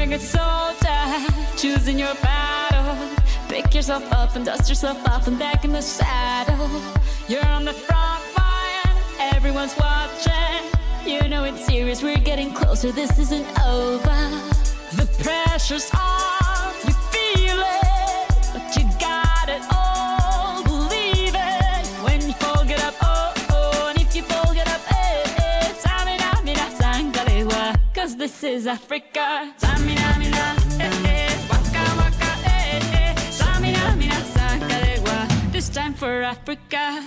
a good soldier, choosing your battle. Pick yourself up and dust yourself off and back in the saddle. You're on the front line, everyone's watching. You know it's serious, we're getting closer, this isn't over. The pressure's on, you feel it, but you got it all, believe it. When you fall, get up, oh, oh, and if you fall, get up, eh, eh. Tamina, mina, sangalewa, cause this is Africa. Tamina, mina, eh, eh, waka, waka, eh, eh. Tamina, mina, sangalewa, this time for Africa.